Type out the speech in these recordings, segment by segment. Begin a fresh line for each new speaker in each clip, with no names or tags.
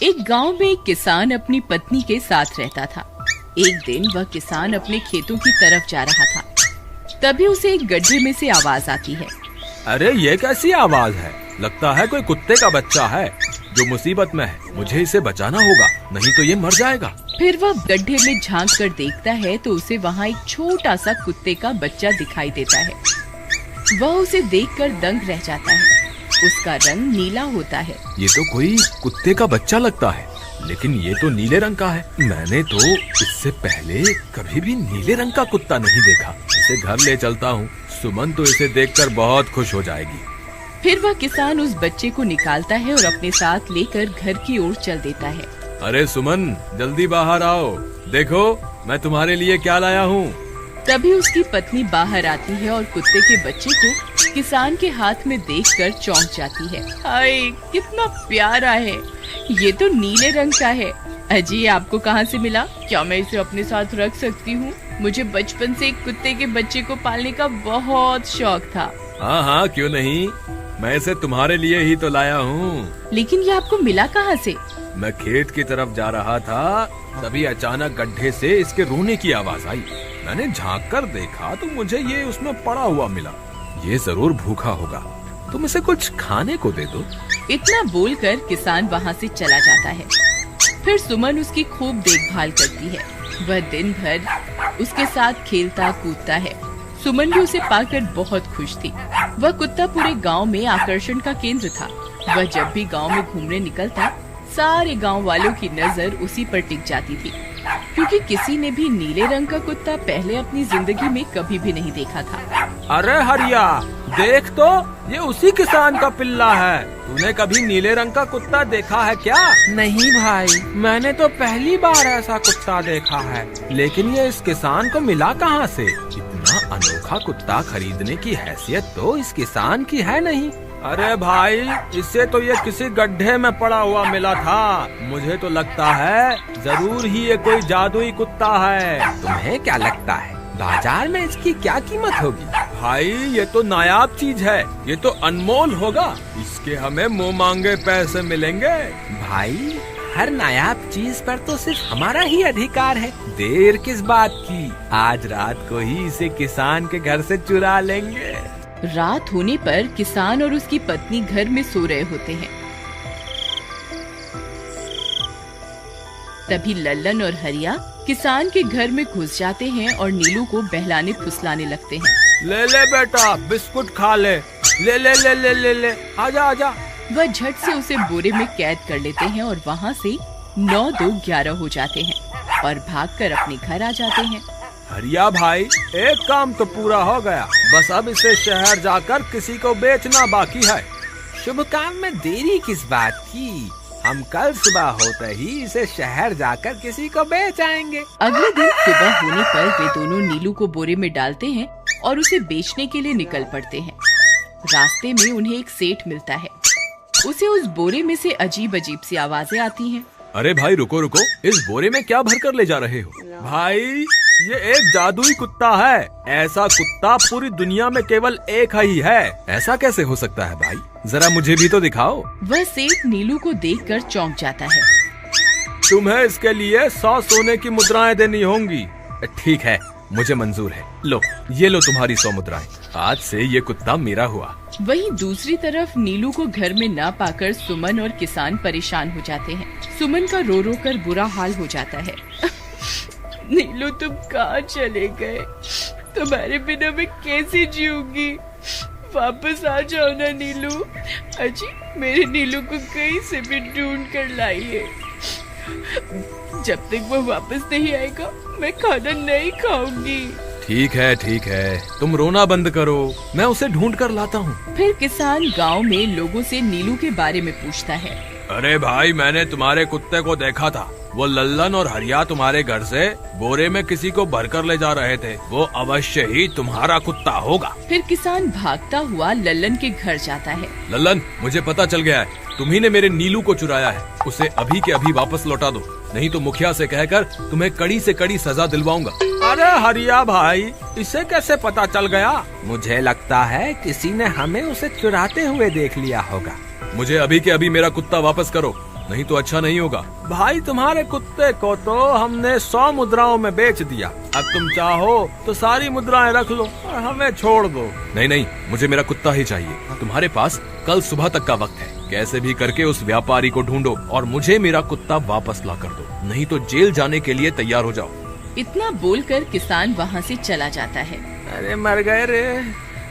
एक गांव में एक किसान अपनी पत्नी के साथ रहता था। एक दिन वह किसान अपने खेतों की तरफ जा रहा था। तभी उसे एक गड्ढे में से आवाज आती है।
अरे ये कैसी आवाज है? लगता है कोई कुत्ते का बच्चा है जो मुसीबत में है। मुझे इसे बचाना होगा, नहीं तो ये मर जाएगा।
फिर वह गड्ढे में झांक कर देखता है तो उसे वहाँ एक छोटा सा कुत्ते का बच्चा दिखाई देता है। वह उसे देखकर दंग रह जाता है। उसका रंग नीला होता है।
ये तो कोई कुत्ते का बच्चा लगता है, लेकिन ये तो नीले रंग का है। मैंने तो इससे पहले कभी भी नीले रंग का कुत्ता नहीं देखा। इसे घर ले चलता हूँ। सुमन तो इसे देखकर बहुत खुश हो जाएगी।
फिर वह किसान उस बच्चे को निकालता है और अपने साथ लेकर घर की ओर चल देता है।
अरे सुमन, जल्दी बाहर आओ, देखो मैं तुम्हारे लिए क्या लाया हूँ।
तभी उसकी पत्नी बाहर आती है और कुत्ते के बच्चे को किसान के हाथ में देखकर चौंक जाती है। हाय, कितना प्यारा है! ये तो नीले रंग का है। अजी, आपको कहाँ से मिला? क्या मैं इसे अपने साथ रख सकती हूँ? मुझे बचपन से एक कुत्ते के बच्चे को पालने का बहुत शौक था।
हाँ हाँ, क्यों नहीं, मैं इसे तुम्हारे लिए ही तो लाया हूँ।
लेकिन ये आपको मिला कहाँ से?
मैं खेत की तरफ जा रहा था, तभी अचानक गड्ढे से इसके रोने की आवाज आई। मैंने झांक कर देखा तो मुझे ये उसमें पड़ा हुआ मिला। ये जरूर भूखा होगा, तुम इसे कुछ खाने को दे दो।
इतना बोलकर किसान वहाँ से चला जाता है। फिर सुमन उसकी खूब देखभाल करती है। वह दिन भर उसके साथ खेलता कूदता है। सुमन भी उसे पाकर बहुत खुश थी। वह कुत्ता पूरे गांव में आकर्षण का केंद्र था। वह जब भी गांव में घूमने निकलता, सारे गांव वालों की नजर उसी पर टिक जाती थी, क्योंकि किसी ने भी नीले रंग का कुत्ता पहले अपनी जिंदगी में कभी भी नहीं देखा था।
अरे हरिया, देख तो, ये उसी किसान का पिल्ला है। तूने कभी नीले रंग का कुत्ता देखा है क्या?
नहीं भाई, मैंने तो पहली बार ऐसा कुत्ता देखा है।
लेकिन ये इस किसान को मिला कहाँ से? इतना अनोखा कुत्ता खरीदने की हैसियत तो इस किसान की है नहीं। अरे भाई, इससे तो ये किसी गड्ढे में पड़ा हुआ मिला था। मुझे तो लगता है जरूर ही ये कोई जादुई कुत्ता है।
तुम्हें क्या लगता है, बाजार में इसकी क्या कीमत होगी?
भाई, ये तो नायाब चीज है, ये तो अनमोल होगा। इसके हमें मुंह मांगे पैसे मिलेंगे।
भाई, हर नायाब चीज पर तो सिर्फ हमारा ही अधिकार है। देर किस बात की, आज रात को ही इसे किसान के घर से चुरा लेंगे।
रात होने पर किसान और उसकी पत्नी घर में सो रहे होते हैं। तभी लल्लन और हरिया किसान के घर में घुस जाते हैं और नीलू को बहलाने फुसलाने लगते हैं।
ले ले बेटा, बिस्कुट खा ले। ले ले ले ले ले ले, आजा आजा।
वह झट से उसे बोरे में कैद कर लेते हैं और वहाँ से 9-2-11 हो जाते हैं और भागकर अपने घर आ जाते हैं।
हरिया भाई, एक काम तो पूरा हो गया, बस अब इसे शहर जाकर किसी को बेचना बाकी है।
शुभ काम में देरी किस बात की, हम कल सुबह होते ही इसे शहर जाकर किसी को बेच आएंगे।
अगले दिन सुबह होने पर वे दोनों नीलू को बोरे में डालते हैं और उसे बेचने के लिए निकल पड़ते हैं। रास्ते में उन्हें एक सेठ मिलता है। उसे उस बोरे में से अजीब अजीब सी आवाजें आती हैं।
अरे भाई, रुको रुको, इस बोरे में क्या भरकर ले जा रहे हो? भाई, ये एक जादुई कुत्ता है। ऐसा कुत्ता पूरी दुनिया में केवल एक ही है। ऐसा कैसे हो सकता है भाई? जरा मुझे भी तो दिखाओ।
वह सेठ नीलू को देखकर चौंक जाता है।
तुम्हें इसके लिए 100 सोने की मुद्राएं देनी होंगी। ठीक है, मुझे मंजूर है। लो, ये लो तुम्हारी 100 मुद्राएं। आज से ये कुत्ता मेरा हुआ।
वहीं दूसरी तरफ नीलू को घर में ना पाकर सुमन और किसान परेशान हो जाते हैं। सुमन का रो रो कर बुरा हाल हो जाता है। नीलू, तुम कहाँ चले गए? तुम्हारे बिना मैं कैसे जीऊंगी? वापस आ जाओ ना नीलू। अजी, मेरे नीलू को कहीं से भी ढूंढ कर लाइए। जब तक वो वापस नहीं आएगा, मैं खाना नहीं खाऊंगी।
ठीक है, तुम रोना बंद करो, मैं उसे ढूंढ कर लाता हूँ।
फिर किसान गांव में लोगों से नीलू के बारे में पूछता है।
अरे भाई, मैंने तुम्हारे कुत्ते को देखा था। वो लल्लन और हरिया तुम्हारे घर से बोरे में किसी को भरकर ले जा रहे थे। वो अवश्य ही तुम्हारा कुत्ता होगा।
फिर किसान भागता हुआ लल्लन के घर जाता है।
लल्लन, मुझे पता चल गया है, तुम्ही ने मेरे नीलू को चुराया है। उसे अभी के अभी वापस लौटा दो, नहीं तो मुखिया से कहकर तुम्हें कड़ी से कड़ी सजा दिलवाऊंगा। अरे हरिया भाई, इसे कैसे पता चल गया?
मुझे लगता है किसी ने हमें उसे चुराते हुए देख लिया होगा।
मुझे अभी के अभी मेरा कुत्ता वापस करो, नहीं तो अच्छा नहीं होगा। भाई तुम्हारे कुत्ते को तो हमने 100 मुद्राओं में बेच दिया, अब तुम चाहो तो सारी मुद्राएं रख लो और हमें छोड़ दो। नहीं नहीं, मुझे मेरा कुत्ता ही चाहिए। तुम्हारे पास कल सुबह तक का वक्त है, कैसे भी करके उस व्यापारी को ढूंढो और मुझे मेरा कुत्ता वापस ला कर दो, नहीं तो जेल जाने के लिए तैयार हो जाओ।
इतना बोलकर किसान वहाँ से चला जाता है।
अरे मर गए रे,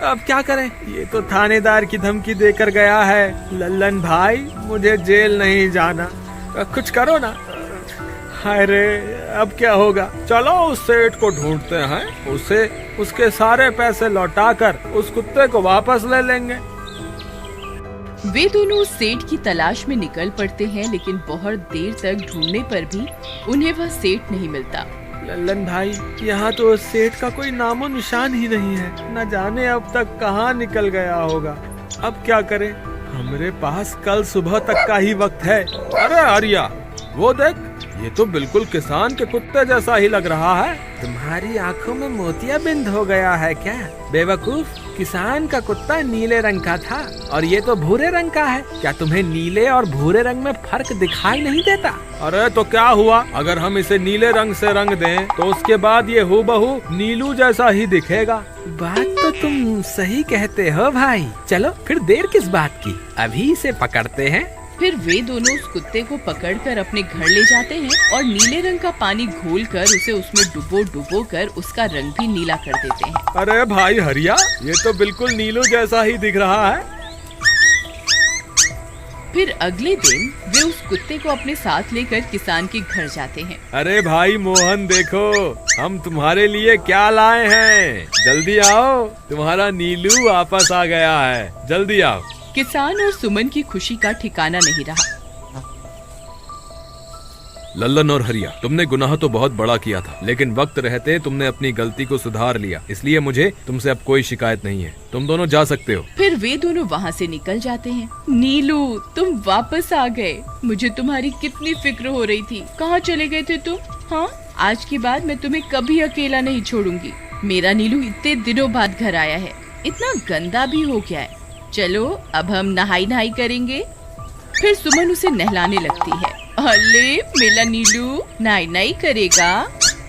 अब क्या करें, ये तो थानेदार की धमकी देकर गया है। लल्लन भाई मुझे जेल नहीं जाना, कुछ करो ना। हाय रे, अब क्या होगा। चलो उस सेठ को ढूंढते हैं, उसे उसके सारे पैसे लौटाकर उस कुत्ते को वापस ले लेंगे।
वे दोनों उस सेठ की तलाश में निकल पड़ते हैं, लेकिन बहुत देर तक ढूंढने पर भी उन्हें वह सेठ नहीं मिलता।
लल्लन भाई, यहाँ तो उस सेठ का कोई नामो निशान ही नहीं है, न जाने अब तक कहाँ निकल गया होगा। अब क्या करें, हमारे पास कल सुबह तक का ही वक्त है। अरे आर्या, वो देख, ये तो बिल्कुल किसान के कुत्ते जैसा ही लग रहा है। तुम्हारी आंखों में मोतियाबिंद हो गया है क्या बेवकूफ? किसान का कुत्ता नीले रंग का था और ये तो भूरे रंग का है। क्या तुम्हें नीले और भूरे रंग में फर्क दिखाई नहीं देता? अरे तो क्या हुआ, अगर हम इसे नीले रंग से रंग दें तो उसके बाद ये हूबहू नीलू जैसा ही दिखेगा।
बात तो तुम सही कहते हो भाई, चलो फिर देर किस बात की, अभी इसे पकड़ते हैं।
फिर वे दोनों उस कुत्ते को पकड़कर अपने घर ले जाते हैं और नीले रंग का पानी घोलकर उसे उसमें डुबो कर उसका रंग भी नीला कर देते हैं।
अरे भाई हरिया, ये तो बिल्कुल नीलू जैसा ही दिख रहा है।
फिर अगले दिन वे उस कुत्ते को अपने साथ लेकर किसान के घर जाते हैं।
अरे भाई मोहन, देखो हम तुम्हारे लिए क्या लाए हैं, जल्दी आओ, तुम्हारा नीलू वापस आ गया है, जल्दी आओ।
किसान और सुमन की खुशी का ठिकाना नहीं रहा।
लल्लन और हरिया, तुमने गुनाह तो बहुत बड़ा किया था, लेकिन वक्त रहते तुमने अपनी गलती को सुधार लिया, इसलिए मुझे तुमसे अब कोई शिकायत नहीं है, तुम दोनों जा सकते हो।
फिर वे दोनों वहाँ से निकल जाते हैं। नीलू, तुम वापस आ गए, मुझे तुम्हारी कितनी फिक्र हो रही थी, कहाँ चले गए थे तुम? हाँ, आज के बाद मैं तुम्हें कभी अकेला नहीं छोड़ूंगी। मेरा नीलू इतने दिनों बाद घर आया है, इतना गंदा भी हो गया है। चलो अब हम नहाई करेंगे। फिर सुमन उसे नहलाने लगती है। अले मेरा नीलू नहाई करेगा,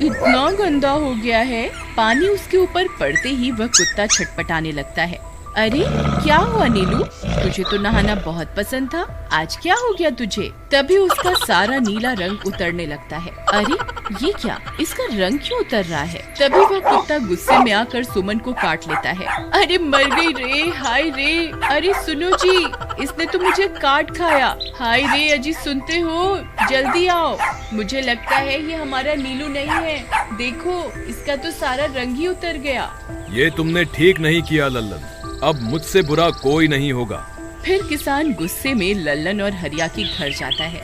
इतना गंदा हो गया है। पानी उसके ऊपर पड़ते ही वह कुत्ता छटपटाने लगता है। अरे क्या हुआ नीलू, तुझे तो नहाना बहुत पसंद था, आज क्या हो गया तुझे? तभी उसका सारा नीला रंग उतरने लगता है। अरे ये क्या, इसका रंग क्यों उतर रहा है? तभी वह कुत्ता गुस्से में आकर सुमन को काट लेता है। अरे मर गई रे, हाय रे, अरे सुनो जी, इसने तो मुझे काट खाया। हाय रे अजी, सुनते हो, जल्दी आओ, मुझे लगता है ये हमारा नीलू नहीं है, देखो इसका तो सारा रंग ही उतर गया।
ये तुमने ठीक नहीं किया लल्लन, अब मुझसे बुरा कोई नहीं होगा।
फिर किसान गुस्से में लल्लन और हरिया के घर जाता है।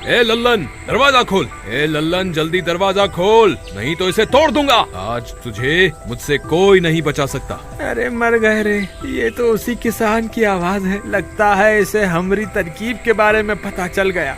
ए लल्लन, दरवाजा खोल, ए लल्लन जल्दी दरवाजा खोल, नहीं तो इसे तोड़ दूंगा। आज तुझे मुझसे कोई नहीं बचा सकता। अरे मर गए रे, ये तो उसी किसान की आवाज है, लगता है इसे हमारी तरकीब के बारे में पता चल गया।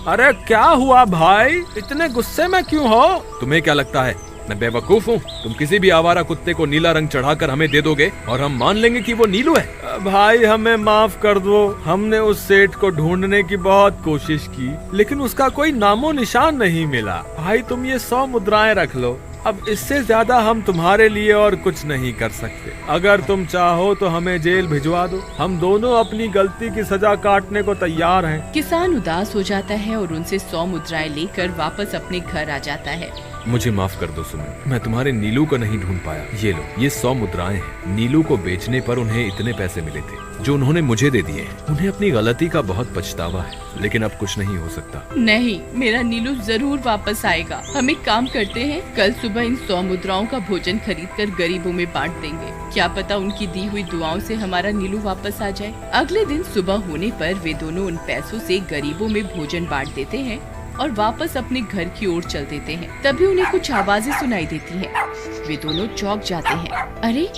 अरे क्या हुआ भाई, इतने गुस्से में क्यों हो? तुम्हें क्या लगता है मैं बेवकूफ हूँ? तुम किसी भी आवारा कुत्ते को नीला रंग चढ़ाकर हमें दे दोगे और हम मान लेंगे कि वो नीलू है? भाई हमें माफ कर दो, हमने उस सेठ को ढूंढने की बहुत कोशिश की, लेकिन उसका कोई नामो निशान नहीं मिला। भाई तुम ये 100 मुद्राएं रख लो, अब इससे ज्यादा हम तुम्हारे लिए और कुछ नहीं कर सकते। अगर तुम चाहो तो हमें जेल भिजवा दो, हम दोनों अपनी गलती की सजा काटने को तैयार हैं।
किसान उदास हो जाता है और उनसे 100 मुद्राएं लेकर वापस अपने घर आ जाता है।
मुझे माफ कर दो सुमन, मैं तुम्हारे नीलू को नहीं ढूंढ पाया। ये लो, ये 100 मुद्राएं हैं। नीलू को बेचने पर उन्हें इतने पैसे मिले थे जो उन्होंने मुझे दे दिए हैं। उन्हें अपनी गलती का बहुत पछतावा है, लेकिन अब कुछ नहीं हो सकता।
नहीं, मेरा नीलू जरूर वापस आएगा। हम एक काम करते हैं, कल सुबह इन 100 मुद्राओं का भोजन खरीदकर गरीबों में बांट देंगे, क्या पता उनकी दी हुई दुआओं से हमारा नीलू वापस आ जाए। अगले दिन सुबह होने पर वे दोनों उन पैसों से गरीबों में भोजन बांट देते हैं और वापस अपने घर की ओर चल देते हैं। तभी उन्हें कुछ आवाजें सुनाई देती हैं। वे दोनों चौंक जाते हैं। अरे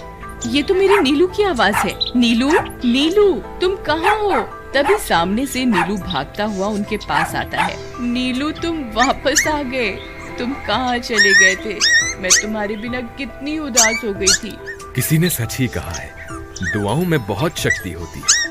ये तो मेरे नीलू की आवाज है। नीलू, नीलू तुम कहाँ हो? तभी सामने से नीलू भागता हुआ उनके पास आता है। नीलू तुम वापस आ गए, तुम कहाँ चले गए थे? मैं तुम्हारे बिना कितनी उदास हो गई थी।
किसी ने सच ही कहा है, दुआओं में बहुत शक्ति होती है।